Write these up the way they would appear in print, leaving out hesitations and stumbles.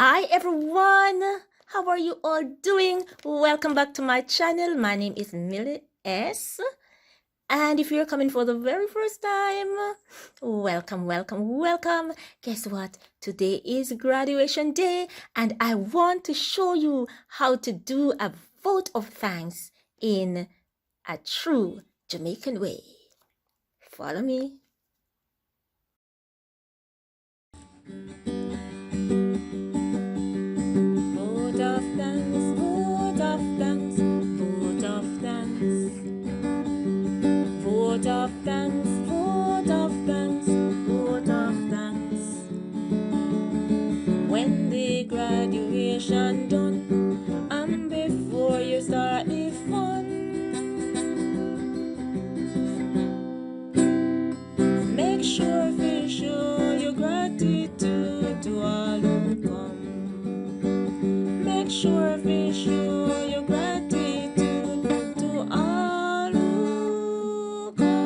Hi everyone, how are you all doing? Welcome back to my channel. My name is Millie S. And if you're coming for the very first time, welcome. Guess what? Today is graduation day and I want to show you how to do a vote of thanks in a true Jamaican way. Follow me. Vote of thanks, vote of thanks, vote of thanks. Vote of thanks, vote of thanks, vote of thanks. When the graduation done, and before you start the fun, make sure to show your gratitude to all who come. Make sure to show your gratitude to all who come.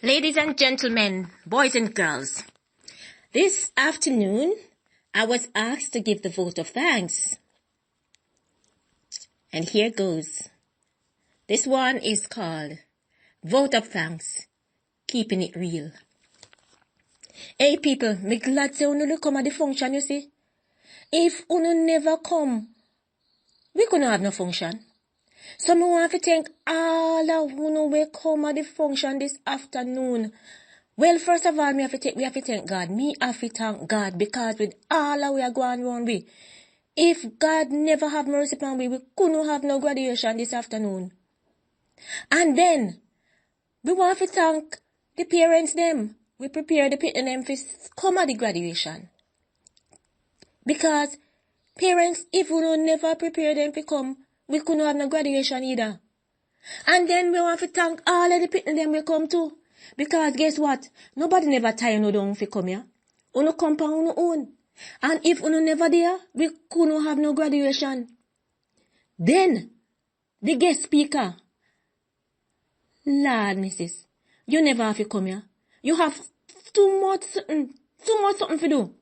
Ladies and gentlemen, boys and girls, this afternoon I was asked to give the vote of thanks. And here goes. This one is called Vote of Thanks, Keeping It Real. Hey people, me glad say unu come at the function, you see. If unu never come, we couldn't have no function. So me want to thank all of unu will come at the function this afternoon. Well, first of all, we have to thank God. Me have to thank God because with all that we are going on with, if God never have mercy upon we couldn't have no graduation this afternoon. And then, we want to thank the parents them. We prepare the people them for come at the graduation. Because parents, if we don't never prepare them to come, we couldn't have no graduation either. And then we want to thank all of the people them we come to. Because guess what? Nobody never tie no down for come here. Uno come pa uno own. And if uno never there, we couldn't have no graduation. Then, the guest speaker. Lord, missus, you never have to come here. You have too much something to do.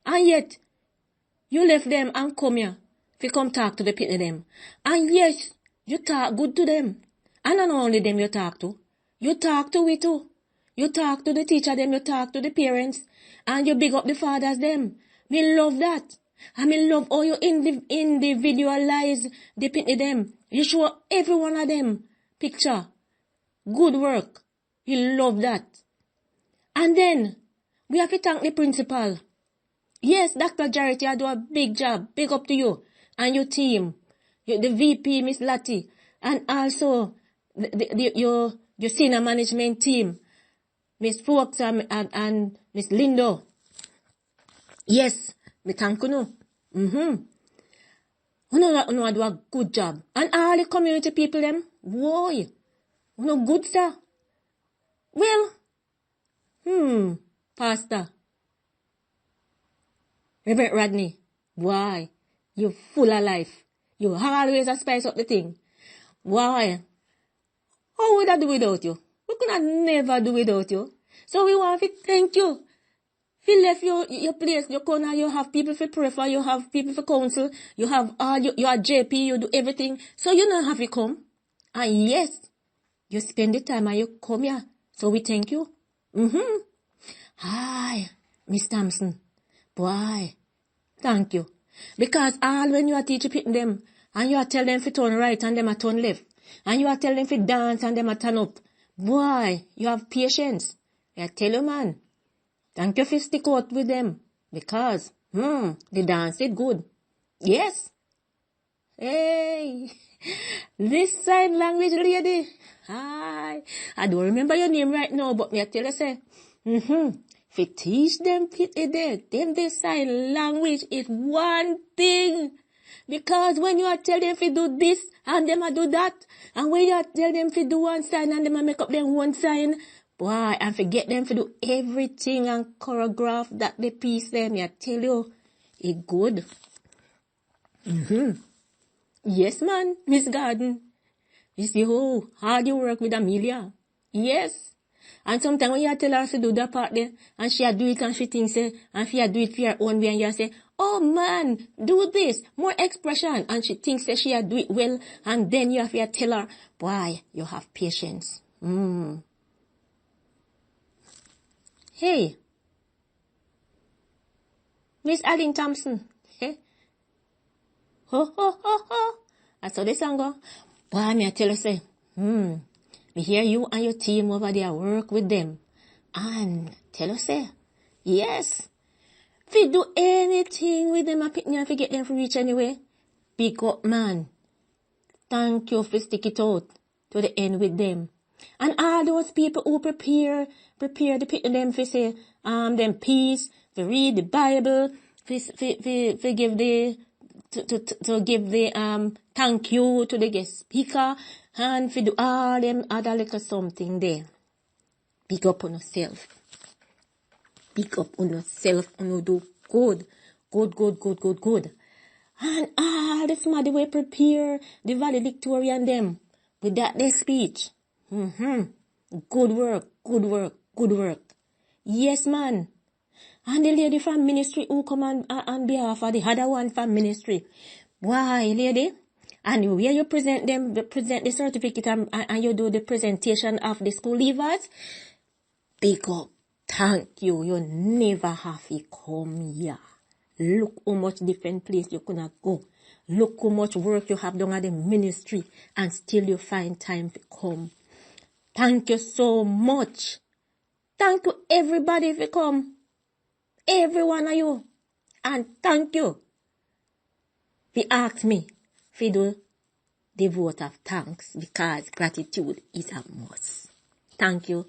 And yet, you left them and come here to come talk to the people them. And yes, you talk good to them. And not only them you talk to. You talk to we too. You talk to the teacher them, you talk to the parents. And you big up the fathers them. Me love that. And me love how you individualize the people them. You show every one of them picture. Good work. You love that. And then, we have to thank the principal. Yes, Dr. Jarrett, you do a big job. Big up to you and your team. The VP, Miss Lati. And also, your senior management team. Miss Fox and Miss Lindo. Yes, me thank you. You know, do a good job. And all the community people, them, boy. No good, sir. Well, Pastor. Reverend Rodney, why? You full of life. You always a spice up the thing. Why? How would I do without you? We could never do without you. So we want to thank you. If you left your place, your corner, you have people for pray for, you have people for counsel, you have all, you are JP, you do everything. So you don't have to come. And yes, you spend the time and you come here. So we thank you. Hi, Miss Thompson. Boy, thank you. Because all when you are teaching people them, and you are telling them to turn right and them a turn left, and you are telling them to dance and them a turn up, boy, you have patience. I tell you, man, thank you for stick out with them. Because, the dance is good. Yes. Hey, this sign language lady. Hi. I don't remember your name right now, but me I tell you say, if you teach them this sign language is one thing. Because when you are telling them to do this and them a do that, and when you are telling them to do one sign and them a make up them one sign, boy, and forget them to do everything and choreograph that the piece them, I tell you, it good. Yes, man, Miss Garden. You see how hard you work with Amelia. Yes. And sometimes when you tell her to do that part there, and she do it and she thinks and she do it for her own way, and you say, oh man, do this, more expression, and she thinks that she do it well, and then you have to tell her, boy, you have patience. Hey, Miss Aline Thompson, hey, ho ho ho ho, that's how the song go. Boy, me I tell her say, me hear you and your team over there work with them. And tell us, say, yes. If you do anything with them, I pick me and get them for reach anyway. Big up, man. Thank you for stick it out to the end with them. And all those people who prepare the picnic them for say, them peace, to read the Bible, for give the, to give the, thank you to the guest speaker, and for do all them other little something there. Big up on yourself. Big up on yourself and you do good. Good. And all the somebody will prepare the valedictorian them with that their speech. Good work. Yes, man. And the lady from ministry who come on behalf of the other one from ministry. Why, lady? And where you present the certificate and you do the presentation of the school leavers, big up. Thank you. You never have to come here. Look how much different place you could go. Look how much work you have done at the ministry and still you find time to come. Thank you so much. Thank you everybody for come. Every one of you. And thank you for ask me for do the vote of thanks because gratitude is a must. Thank you.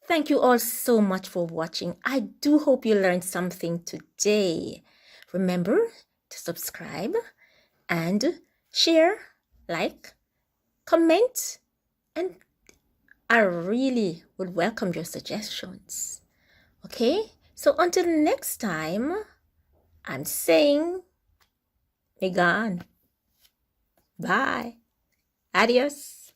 Thank you all so much for watching. I do hope you learned something today. Remember to subscribe and share, like, comment, and I really would welcome your suggestions. Okay? So until next time, I'm saying, be gone. Bye. Adios.